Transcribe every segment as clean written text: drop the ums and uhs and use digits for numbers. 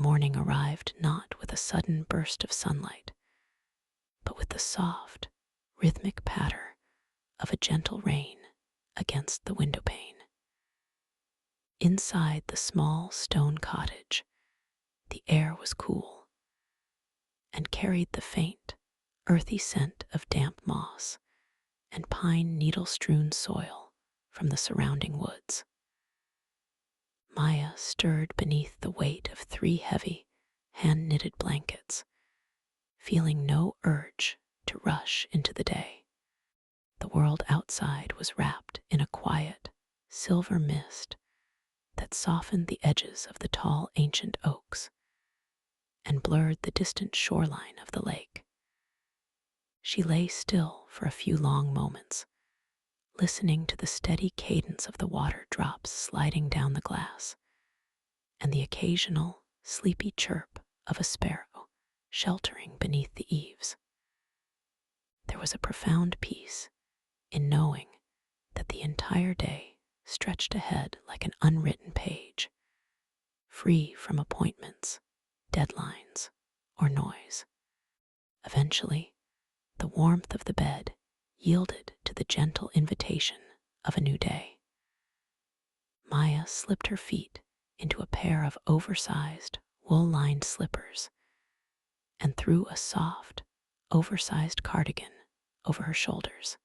morning arrived not with a sudden burst of sunlight, but with the soft, rhythmic patter of a gentle rain against the window pane. Inside the small stone cottage, the air was cool and carried the faint, earthy scent of damp moss and pine needle-strewn soil from the surrounding woods. Maya stirred beneath the weight of 3 heavy, hand-knitted blankets, feeling no urge to rush into the day. The world outside was wrapped in a quiet, silver mist that softened the edges of the tall ancient oaks and blurred the distant shoreline of the lake. She lay still for a few long moments, listening to the steady cadence of the water drops sliding down the glass and the occasional sleepy chirp of a sparrow sheltering beneath the eaves. There was a profound peace in knowing that the entire day stretched ahead like an unwritten page, free from appointments, deadlines, or noise. Eventually, the warmth of the bed yielded to the gentle invitation of a new day. Maya slipped her feet into a pair of oversized, wool-lined slippers and threw a soft, oversized cardigan over her shoulders.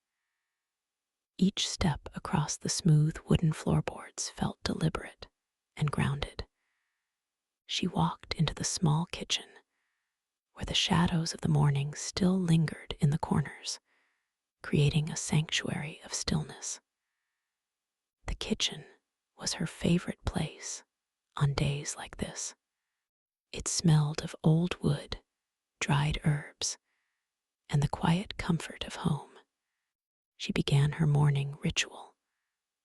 Each step across the smooth wooden floorboards felt deliberate and grounded. She walked into the small kitchen, where the shadows of the morning still lingered in the corners, creating a sanctuary of stillness. The kitchen was her favorite place on days like this. It smelled of old wood, dried herbs, and the quiet comfort of home. She began her morning ritual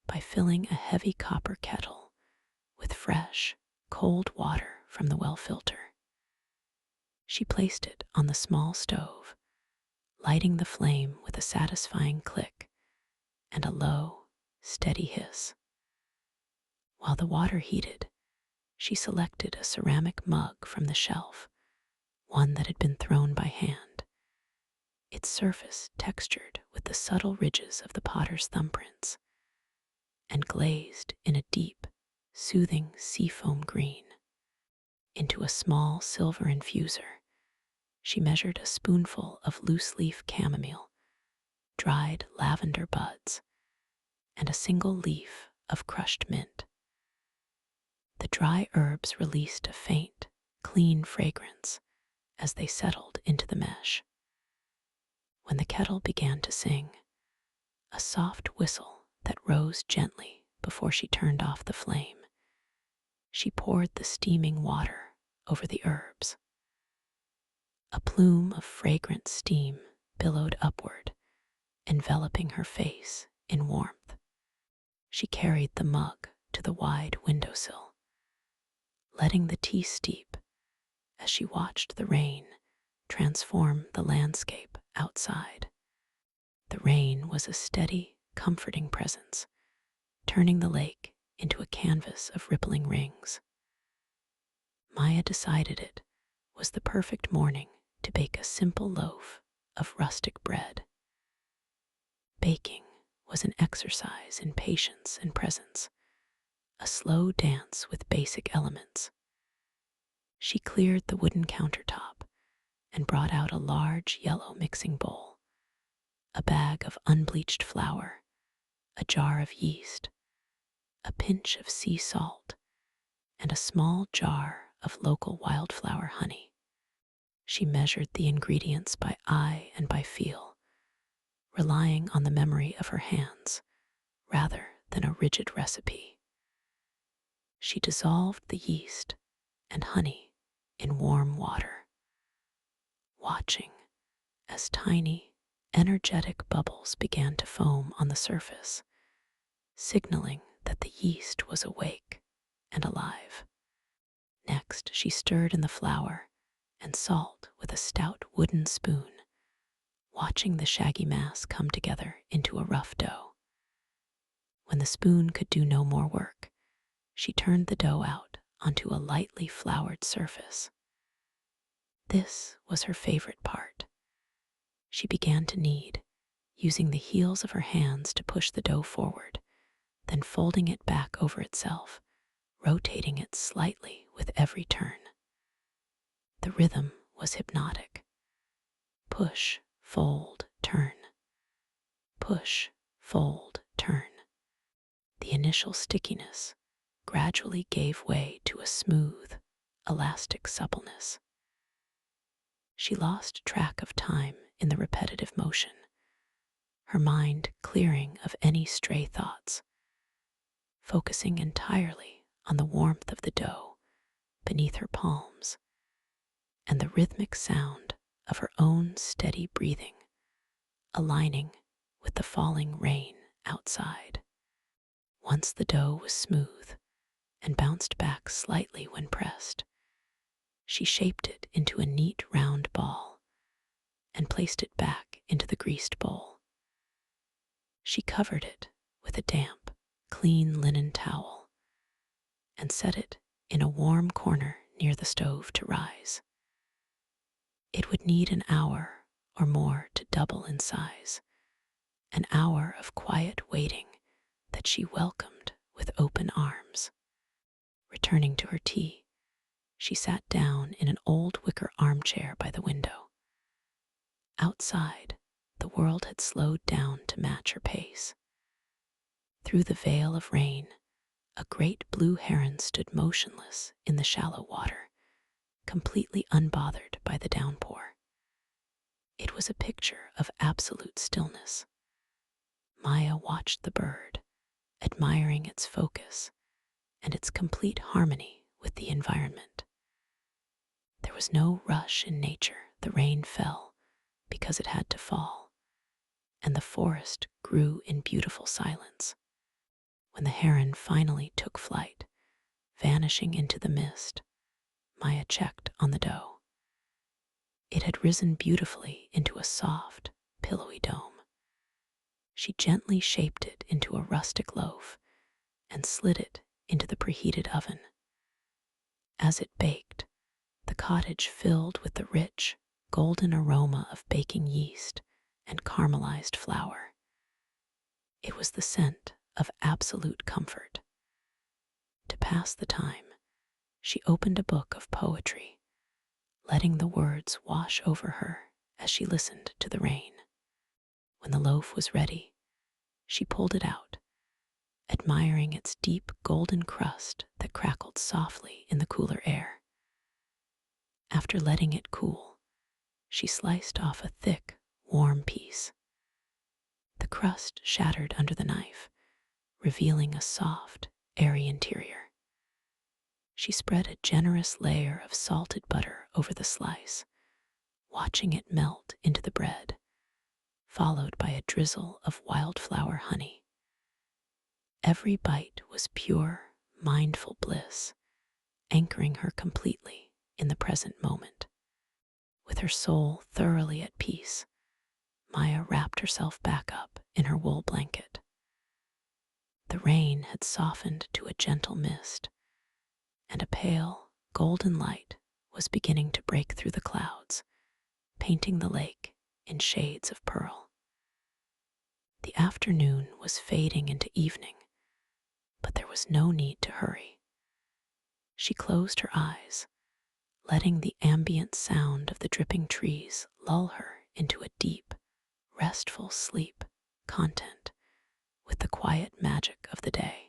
by filling a heavy copper kettle with fresh, cold water from the well filter. She placed it on the small stove, lighting the flame with a satisfying click and a low, steady hiss. While the water heated, she selected a ceramic mug from the shelf, one that had been thrown by hand, its surface textured with the subtle ridges of the potter's thumbprints and glazed in a deep, soothing seafoam green. Into a small silver infuser, she measured a spoonful of loose-leaf chamomile, dried lavender buds, and a single leaf of crushed mint. The dry herbs released a faint, clean fragrance as they settled into the mesh. When the kettle began to sing, a soft whistle that rose gently before she turned off the flame, she poured the steaming water over the herbs. A plume of fragrant steam billowed upward, enveloping her face in warmth. She carried the mug to the wide windowsill, letting the tea steep as she watched the rain transform the landscape outside. The rain was a steady, comforting presence, turning the lake into a canvas of rippling rings. Maya decided it was the perfect morning to bake a simple loaf of rustic bread. Baking was an exercise in patience and presence, a slow dance with basic elements. She cleared the wooden countertop and brought out a large yellow mixing bowl, a bag of unbleached flour, a jar of yeast, a pinch of sea salt, and a small jar of local wildflower honey. She measured the ingredients by eye and by feel, relying on the memory of her hands rather than a rigid recipe. She dissolved the yeast and honey in warm water, watching as tiny, energetic bubbles began to foam on the surface, signaling that the yeast was awake and alive. Next, she stirred in the flour and salt with a stout wooden spoon, watching the shaggy mass come together into a rough dough. When the spoon could do no more work, she turned the dough out onto a lightly floured surface. This was her favorite part. She began to knead, using the heels of her hands to push the dough forward, then folding it back over itself, rotating it slightly with every turn. The rhythm was hypnotic. Push, fold, turn. Push, fold, turn. The initial stickiness gradually gave way to a smooth, elastic suppleness. She lost track of time in the repetitive motion, her mind clearing of any stray thoughts, focusing entirely on the warmth of the dough beneath her palms and the rhythmic sound of her own steady breathing, aligning with the falling rain outside. Once the dough was smooth and bounced back slightly when pressed, she shaped it into a neat round ball and placed it back into the greased bowl. She covered it with a damp, clean linen towel and set it in a warm corner near the stove to rise. It would need an hour or more to double in size, an hour of quiet waiting that she welcomed with open arms. Returning to her tea, she sat down in an old wicker armchair by the window. Outside, the world had slowed down to match her pace. Through the veil of rain, a great blue heron stood motionless in the shallow water, completely unbothered by the downpour. It was a picture of absolute stillness. Maya watched the bird, admiring its focus and its complete harmony with the environment. There was no rush in nature. The rain fell because it had to fall, and the forest grew in beautiful silence. When the heron finally took flight, vanishing into the mist, Maya checked on the dough. It had risen beautifully into a soft, pillowy dome. She gently shaped it into a rustic loaf and slid it into the preheated oven. As it baked, the cottage filled with the rich, golden aroma of baking yeast and caramelized flour. It was the scent of absolute comfort. To pass the time, she opened a book of poetry, letting the words wash over her as she listened to the rain. When the loaf was ready, she pulled it out, admiring its deep golden crust that crackled softly in the cooler air. After letting it cool, she sliced off a thick, warm piece. The crust shattered under the knife, revealing a soft, airy interior. She spread a generous layer of salted butter over the slice, watching it melt into the bread, followed by a drizzle of wildflower honey. Every bite was pure, mindful bliss, anchoring her completely in the present moment. With her soul thoroughly at peace, Maya wrapped herself back up in her wool blanket. The rain had softened to a gentle mist, and a pale, golden light was beginning to break through the clouds, painting the lake in shades of pearl. The afternoon was fading into evening, but there was no need to hurry. She closed her eyes, letting the ambient sound of the dripping trees lull her into a deep, restful sleep content with the quiet magic of the day.